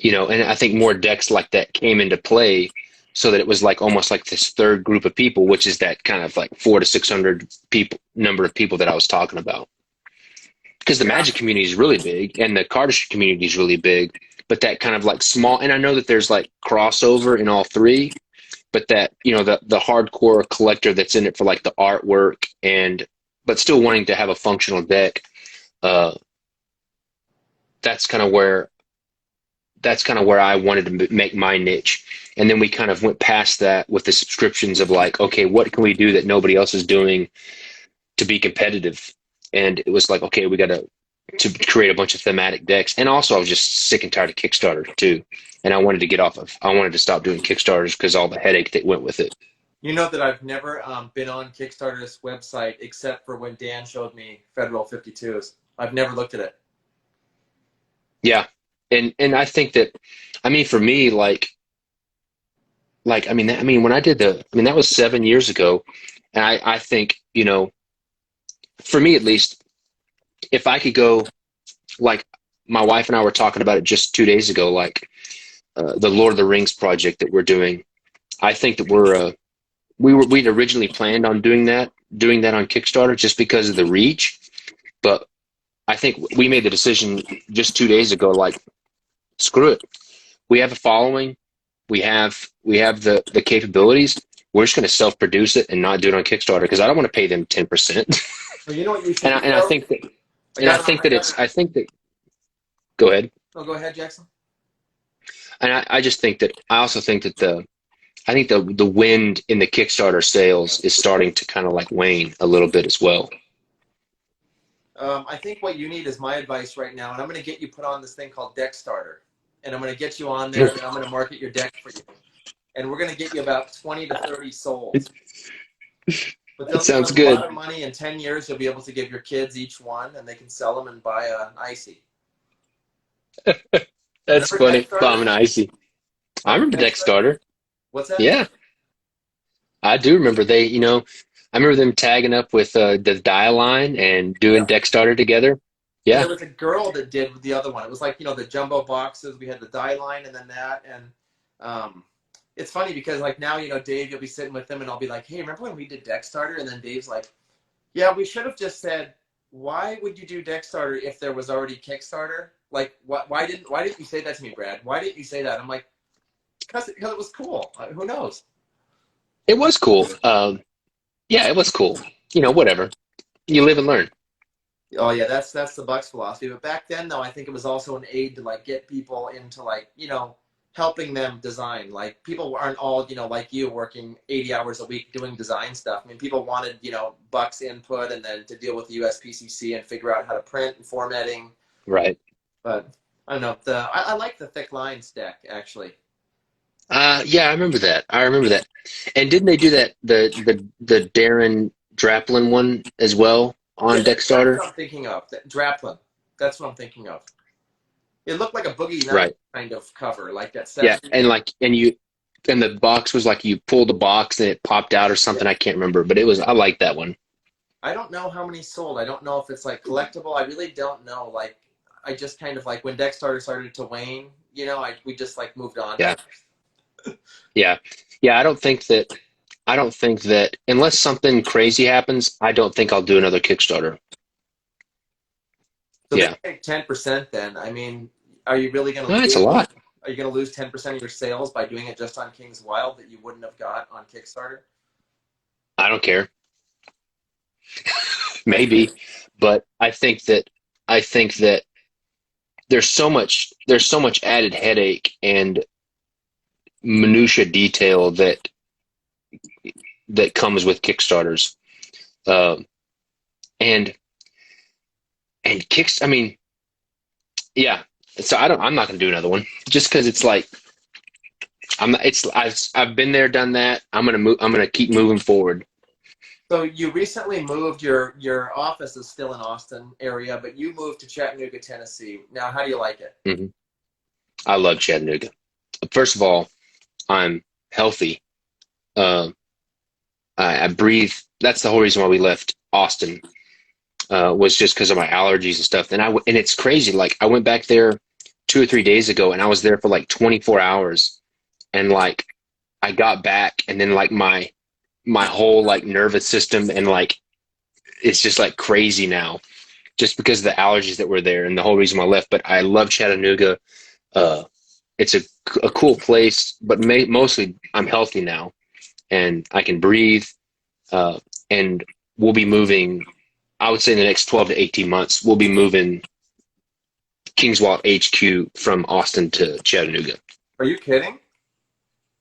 and I think more decks like that came into play, so that it was like almost like this third group of people, which is that kind of like 400 to 600 number of people that I was talking about. Because the Yeah. magic community is really big and the cardistry community is really big, but that kind of like small, and I know that there's like crossover in all three, but that, the hardcore collector that's in it for like the artwork but still wanting to have a functional deck, uh, that's kind of where I wanted to make my niche. And then we kind of went past that with the subscriptions of like, okay, what can we do that nobody else is doing to be competitive? And it was like, okay, we got to create a bunch of thematic decks. And also I was just sick and tired of Kickstarter too. And I wanted to stop doing Kickstarters because all the headache that went with it. You know that I've never been on Kickstarter's website except for when Dan showed me Federal 52s. I've never looked at it. Yeah. And I think that, I mean, for me, when I did that was 7 years ago. And I think, for me at least, if I could go, like my wife and I were talking about it just 2 days ago, like the Lord of the Rings project that we're doing. I think that we'd originally planned on doing that on Kickstarter just because of the reach. But I think we made the decision just 2 days ago, like, screw it. We have a following. We have the capabilities. We're just going to self-produce it and not do it on Kickstarter because I don't want to pay them 10%. Well, you know what you should and I, do, and I though? think that I think that go ahead. Oh, go ahead, Jackson. And I just think that I also think that the wind in the Kickstarter sales is starting to kind of like wane a little bit as well. I think what you need is my advice right now, and I'm going to get you put on this thing called Deck Starter, and I'm going to get you on there, and I'm going to market your deck for you, and we're going to get you about 20 to 30 sold. But they'll Sounds a good. lot of money. In 10 years, you'll be able to give your kids each one, and they can sell them and buy an icy. That's Remember funny. Deck Starter? Bomb and icy. I remember Deck Starter. What's that? Yeah, I do remember I remember them tagging up with the Dial Line and doing Yeah. Deck Starter together. And Yeah, there was a girl that did the other one. It was like, the jumbo boxes. We had the die line and then that. And it's funny because like now, Dave, you'll be sitting with them and I'll be like, hey, remember when we did Deck Starter? And then Dave's like, yeah, we should have just said, why would you do Deck Starter if there was already Kickstarter? Like, why didn't you say that to me, Brad? Why didn't you say that? I'm like, because it was cool. Who knows? it was cool. Yeah, it was cool. Whatever. You live and learn. Oh yeah, that's the Bucks philosophy. But back then, though, I think it was also an aid to like get people into like helping them design. Like people aren't all like you working 80 hours a week doing design stuff. I mean, people wanted Bucks input and then to deal with the USPCC and figure out how to print and formatting. Right. But I don't know. I like the thick lines deck actually. Yeah, I remember that. And didn't they do that the Darren Draplin one as well Yeah, on Deck that's Starter? what I'm thinking of. Draplin. That's what I'm thinking of. It looked like a Boogie Night Right. kind of cover, like that Yeah, 70s. and the box was like you pulled the box and it popped out or something. I can't remember, but I like that one. I don't know how many sold. I don't know if it's like collectible. I really don't know. Like, I just kind of like when Deck Starter started to wane, we just like moved on. Yeah. Yeah. Yeah, I don't think that unless something crazy happens, I don't think I'll do another Kickstarter. So Yeah. they take 10% then. I mean, are you really going to No, it's lose? a lot. Are you going to lose 10% of your sales by doing it just on King's Wild that you wouldn't have got on Kickstarter? I don't care. Maybe, but I think that there's so much added headache and minutia detail that comes with Kickstarters. Um, and I mean, yeah. So I'm not going to do another one just because it's like I'm not, it's I've been there, done that. I'm gonna keep moving forward. So you recently moved. Your office is still in Austin area, but you moved to Chattanooga, Tennessee. Now, how do you like it? hmm I love Chattanooga. First of all, I'm healthy. Um, I breathe. That's the whole reason why we left Austin. Was just because of my allergies and stuff. And it's crazy. Like I went back there 2 or 3 days ago, and I was there for like 24 hours, and like I got back, and then like my whole like nervous system and like it's just like crazy now, just because of the allergies that were there and the whole reason why I left. But I love Chattanooga. Uh, it's a cool place, but mostly I'm healthy now and I can breathe. Uh, and we'll be moving. I would say in the next 12 to 18 months, we'll be moving Kingswald HQ from Austin to Chattanooga. Are you kidding?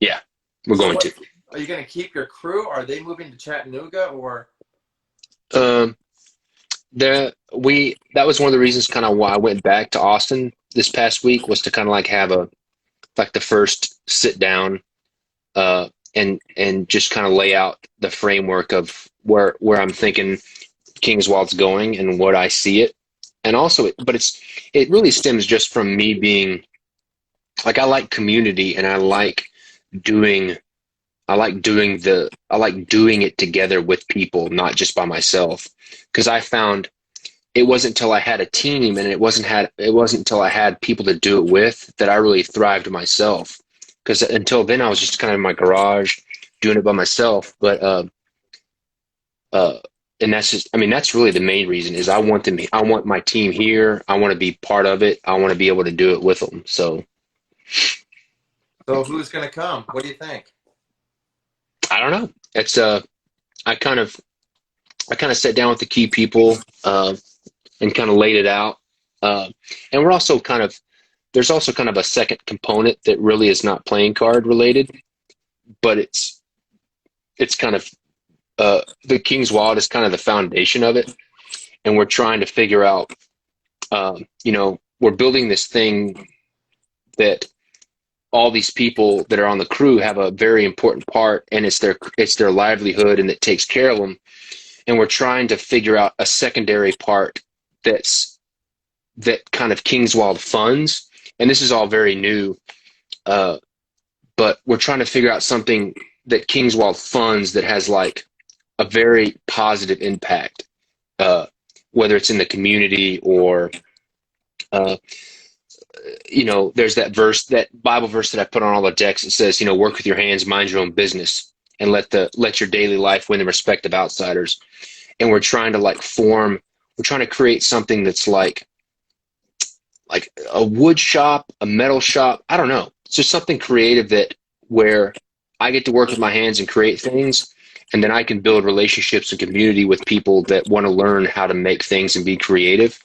Yeah, we're So going what to. are you going to keep your crew? Are they moving to Chattanooga or? Um, that was one of the reasons kind of why I went back to Austin this past week was to kind of like have a like the first sit down and just kind of lay out the framework of where I'm thinking Kingswald's going and what I see it. And also but it really stems just from me being like I like community and doing I like doing it together with people, not just by myself. Because I found it wasn't until I had a team and it wasn't until I had people to do it with that I really thrived myself. Because until then I was just kind of in my garage doing it by myself. But uh, and that's just I mean that's really the main reason is I want my team here. I want to be part of it. I want to be able to do it with them. So So who's going to come? What do you think? I don't know. It's I kind of I kind of sat down with the key people and kind of laid it out. And we're also kind of there's also kind of a second component that really is not playing card related, but it's kind of the King's Wild is kind of the foundation of it, and we're trying to figure out. We're building this thing that all these people that are on the crew have a very important part, and it's their livelihood, and it takes care of them. And we're trying to figure out a secondary part that kind of Kingswald funds. And this is all very new, but we're trying to figure out something that Kingswald funds that has like a very positive impact, whether it's in the community or, uh, there's that Bible verse that I put on all the decks. It says, work with your hands, mind your own business, and let your daily life win the respect of outsiders. And we're trying to we're trying to create something that's like a wood shop, a metal shop. I don't know. It's just something creative where I get to work with my hands and create things, and then I can build relationships and community with people that want to learn how to make things and be creative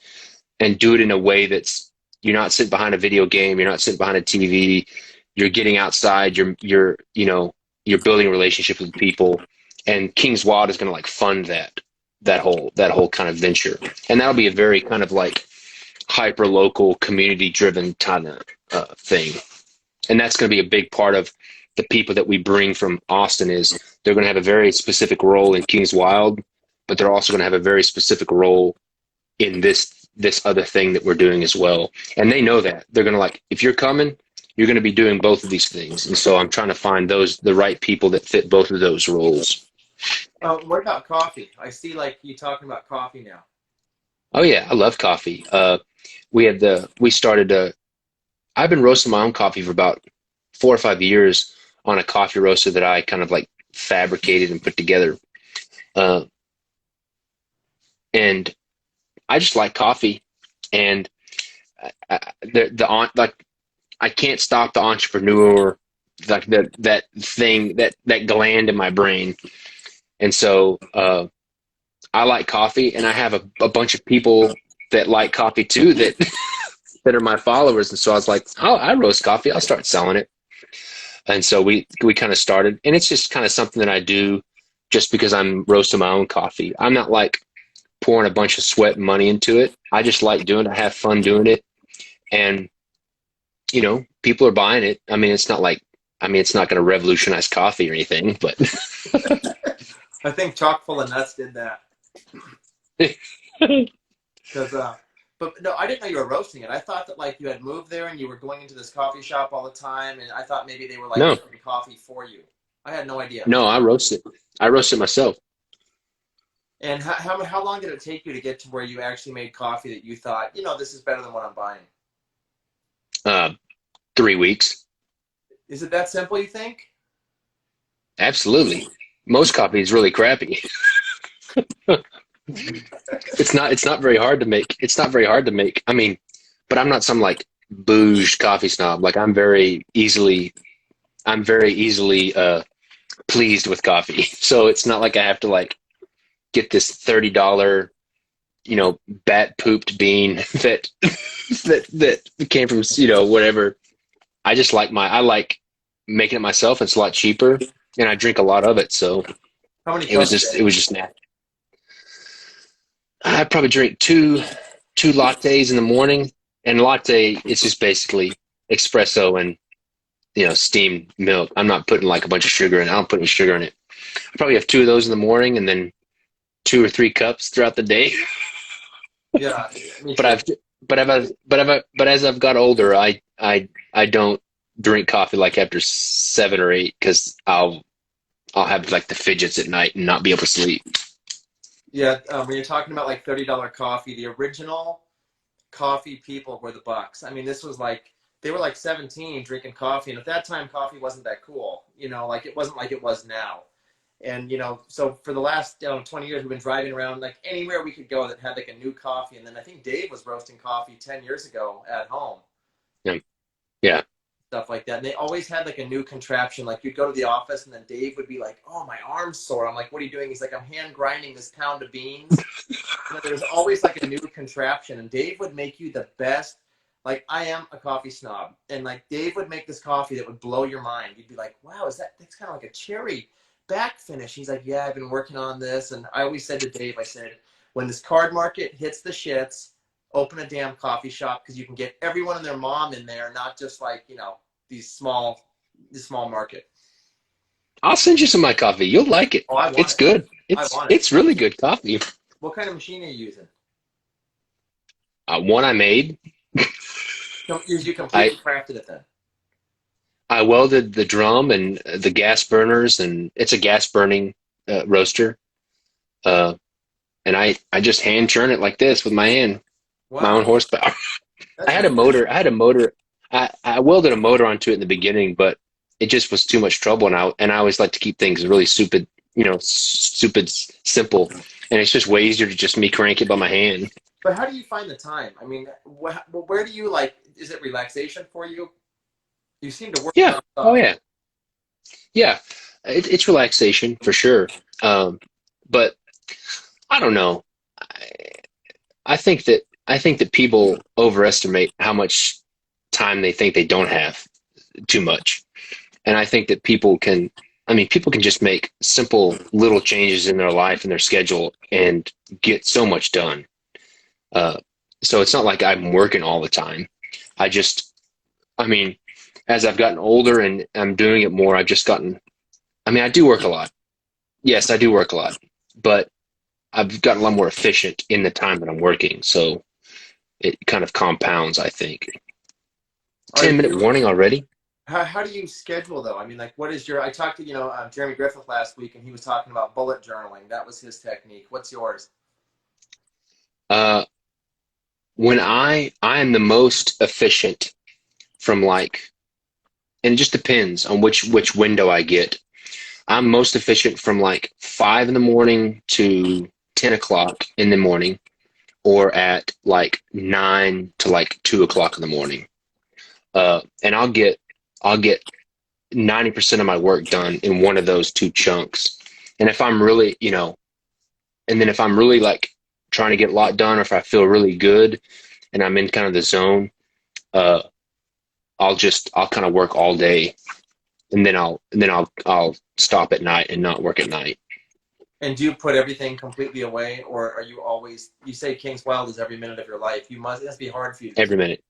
and do it in a way that's you're not sitting behind a video game, you're not sitting behind a TV, you're getting outside, you're building a relationship with people, and King's Wild is going to like fund that whole kind of venture, and that'll be a very kind of like hyper local community driven kind of thing. And that's going to be a big part of the people that we bring from Austin is they're going to have a very specific role in King's Wild, but they're also going to have a very specific role in this other thing that we're doing as well. And they know that they're going to like, if you're coming, you're going to be doing both of these things. And so I'm trying to find the right people that fit both of those roles. What about coffee? I see like you talking about coffee now. Oh yeah, I love coffee. I've been roasting my own coffee for about 4 or 5 years on a coffee roaster that I kind of like fabricated and put together. Uh, and I just like coffee, and like I can't stop the entrepreneur, like that thing that gland in my brain. And so I like coffee, and I have a bunch of people that like coffee too that that are my followers. And so I was like, oh, I roast coffee. I'll start selling it. And so we kind of started, and it's just kind of something that I do just because I'm roasting my own coffee. I'm not like pouring a bunch of sweat and money into it. I just like doing it. I have fun doing it. And, people are buying it. I mean, it's not like, it's not going to revolutionize coffee or anything, but I think chock full of nuts did that. Because, but no, I didn't know you were roasting it. I thought that like you had moved there and you were going into this coffee shop all the time, and I thought maybe they were like no, making coffee for you. I had no idea. no, I roast it. I roast it myself. And how long did it take you to get to where you actually made coffee that you thought, this is better than what I'm buying? Uh, 3 weeks. Is it that simple, you think? Absolutely. Most coffee is really crappy. It's not very hard to make. It's not very hard to make. I mean, but I'm not some like bouge coffee snob. Like I'm very easily pleased with coffee. So it's not like I have to like get this $30, bat pooped bean that that came from, whatever. I like making it myself. It's a lot cheaper, and I drink a lot of it. So How many it was cups a just day? it was just natural. I probably drink two lattes in the morning, and latte is just basically espresso and steamed milk. I'm not putting like a bunch of sugar in it. I don't put any sugar in it. I probably have two of those in the morning, and then 2 or 3 cups throughout the day. Yeah, me But too. but as I've got older, I don't drink coffee like after 7 or 8 because I'll have like the fidgets at night and not be able to sleep. Yeah, when you're talking about like $30 coffee, the original coffee people were the Bucks. I mean, this was like they were like 17 drinking coffee, and at that time, coffee wasn't that cool. Like it wasn't like it was now. And so for the last 20 years, we've been driving around like anywhere we could go that had like a new coffee. And then I think Dave was roasting coffee 10 years ago at home, Yeah, yeah. stuff like that. And they always had like a new contraption. Like you'd go to the office, and then Dave would be like, "Oh, my arm's sore." I'm like, "What are you doing?" He's like, "I'm hand grinding this pound of beans." There's always like a new contraption, and Dave would make you the best. Like I am a coffee snob, and like Dave would make this coffee that would blow your mind. You'd be like, "Wow, that's kind of like a cherry back finish." He's like, "Yeah, I've been working on this." And I always said to Dave, I said, "When this card market hits the shits, open a damn coffee shop because you can get everyone and their mom in there, not just like these small, this small market." I'll send you some of my coffee. You'll like it. Oh, I want It's it. good. I It's want it. it's really good coffee. What kind of machine are you using? One I made. You I completely crafted it then. I welded the drum and the gas burners, and it's a gas burning roaster. Uh, and I just hand churn it like this with my hand, my own Wow, horsepower. I that's had a amazing. motor. I had a motor. I welded a motor onto it in the beginning, but it just was too much trouble. And I always like to keep things really stupid, stupid simple. And it's just way easier to just me crank it by my hand. But how do you find the time? I mean, where do you like? Is it relaxation for you? You seem to work Yeah. Oh nonstop. yeah. Yeah. It's relaxation for sure. But I don't know. I, I think that people overestimate how much time they think they don't have too much. And I think that people can just make simple little changes in their life and their schedule and get so much done. Uh, so it's not like I'm working all the time. I just, I mean, as I've gotten older and I'm doing it more, I do work a lot. Yes, I do work a lot, but I've gotten a lot more efficient in the time that I'm working. So it kind of compounds, I think. Are 10-minute you? warning already? How do you schedule though? I mean, like, what is your? I talked to Jeremy Griffith last week, and he was talking about bullet journaling. That was his technique. What's yours? Uh, when I am the most efficient from like, and it just depends on which window I get. I'm most efficient from like 5 in the morning to 10 o'clock in the morning, or at like 9 to like 2 o'clock in the morning. And I'll get 90% of my work done in one of those two chunks. And if I'm really, and then if I'm really like trying to get a lot done, or if I feel really good and I'm in kind of the zone, uh, I'll kind of work all day, and then I'll stop at night and not work at night. And do you put everything completely away, or are you always? You say King's Wild is every minute of your life. You must. It has to be hard for you to Every keep. minute,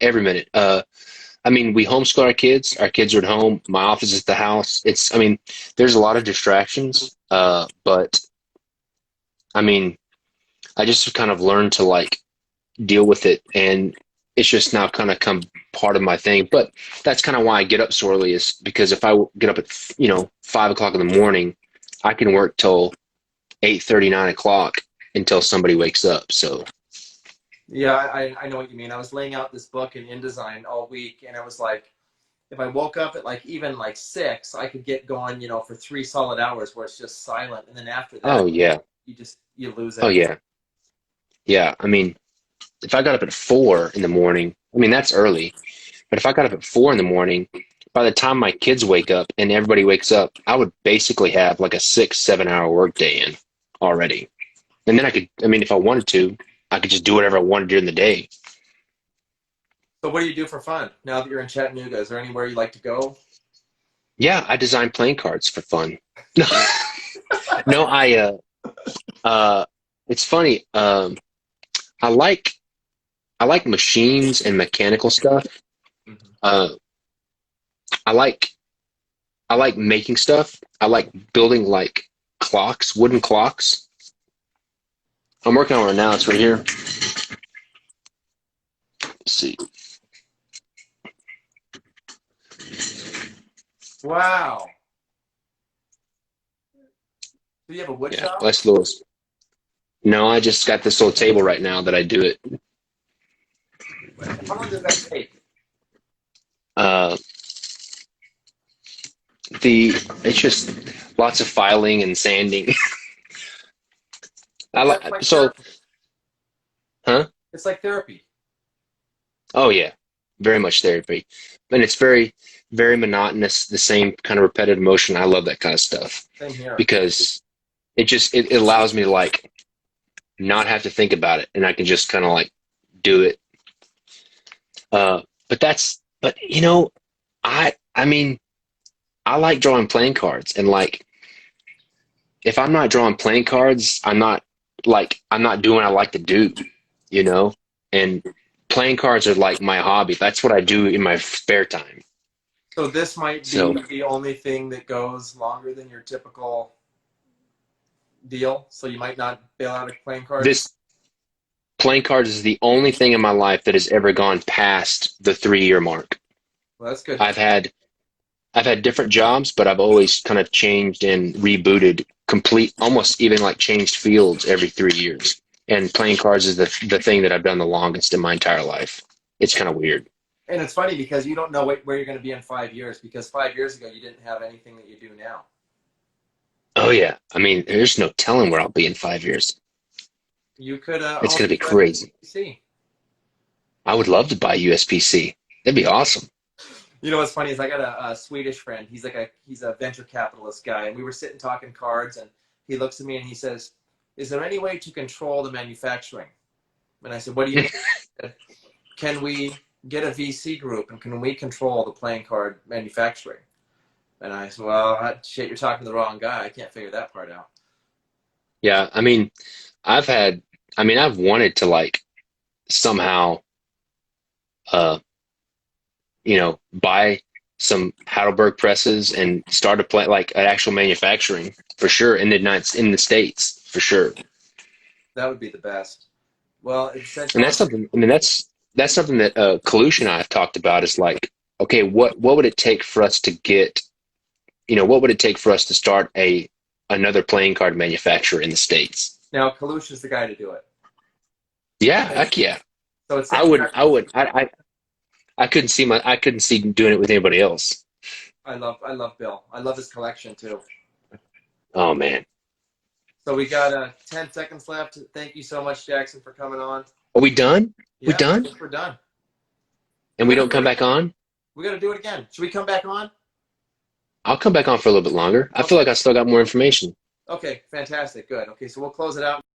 every minute. I mean, we homeschool our kids. Our kids are at home. My office is at the house. I mean, there's a lot of distractions. But I mean, I just kind of learned to like deal with it, and it's just now kind of come part of my thing. But that's kind of why I get up so early, is because if I get up at 5 o'clock in the morning, I can work till 8:30, 9 o'clock until somebody wakes up. So Yeah, I know what you mean. I was laying out this book in InDesign all week, and I was like, if I woke up at like even like 6, I could get going, for 3 solid hours where it's just silent, and then after that, oh yeah, you lose oh it. yeah, yeah. I mean, if I got up at 4 in the morning, I mean that's early. But if I got up at 4 in the morning, by the time my kids wake up and everybody wakes up, I would basically have like a 6, 7 hour workday in already. And then I mean, if I wanted to, I could just do whatever I wanted to do in the day. So what do you do for fun now that you're in Chattanooga? Is there anywhere you like to go? Yeah, I design playing cards for fun. No, it's funny. I like I like machines and mechanical stuff. Mhm. Uh, I like I like making stuff. I like building like clocks, wooden clocks. I'm working on it now. It's right here. Let's see. Wow. Do you have a wood Yeah, shop? that's Lewis. No, I just got this little table right now that I do it. How long does that take? Uh, the it's just lots of filing and sanding. I That's like like so, therapy. huh? It's like therapy. Oh yeah, very much therapy, and it's very, very monotonous. The same kind of repetitive motion. I love that kind of stuff Same here. because it allows me to like not have to think about it, and I can just kind of like do it. Uh, but I mean, I like drawing playing cards, and like if I'm not drawing playing cards, I'm not doing what I like to do, you know? And playing cards are like my hobby. That's what I do in my spare time. So this might be So the only thing that goes longer than your typical deal. So you might not bail out of playing cards. this playing cards is the only thing in my life that has ever gone past the 3 year mark. Well, that's good. I've had I've had different jobs, but I've always kind of changed and rebooted almost even like changed fields every 3 years. And playing cards is the thing that I've done the longest in my entire life. It's kind of weird. And it's funny because you don't know where you're going to be in 5 years, because 5 years ago you didn't have anything that you do now. Oh yeah. I mean, there's no telling where I'll be in 5 years. You could It's own going to be a crazy. PC. I would love to buy USPC. That'd be awesome. You know what's funny is I got a Swedish friend. He's a venture capitalist guy, and we were sitting talking cards, and he looks at me and he says, "Is there any way to control the manufacturing?" And I said, "What do you mean?" He said, "Can we get a VC group, and can we control the playing card manufacturing?" And I said, "Well, shit, you're talking to the wrong guy. I can't figure that part out." Yeah. I mean, I've had, I've wanted to like somehow, uh, buy some Heidelberg presses and start a play like an actual manufacturing for sure in the States for sure. That would be the best. Well, it's And essential. that's something. I mean, that's something that Kalush and I have talked about. Is like, okay, what would it take for us to get? What would it take for us to start another playing card manufacturer in the States? Now, Kalush is the guy to do it. Yeah, heck yeah. So it's I would. I would. I couldn't see doing it with anybody else. I love Bill. I love his collection too. Oh man, So we got 10 seconds left. Thank you so much, Jackson, for coming on. are we done? We Yeah, I done? think we're done. And we don't come back on? We got to do it again. Should we come back on? I'll come back on for a little bit longer. I feel like I still got more information. Okay, fantastic. Good. Okay, so we'll close it out.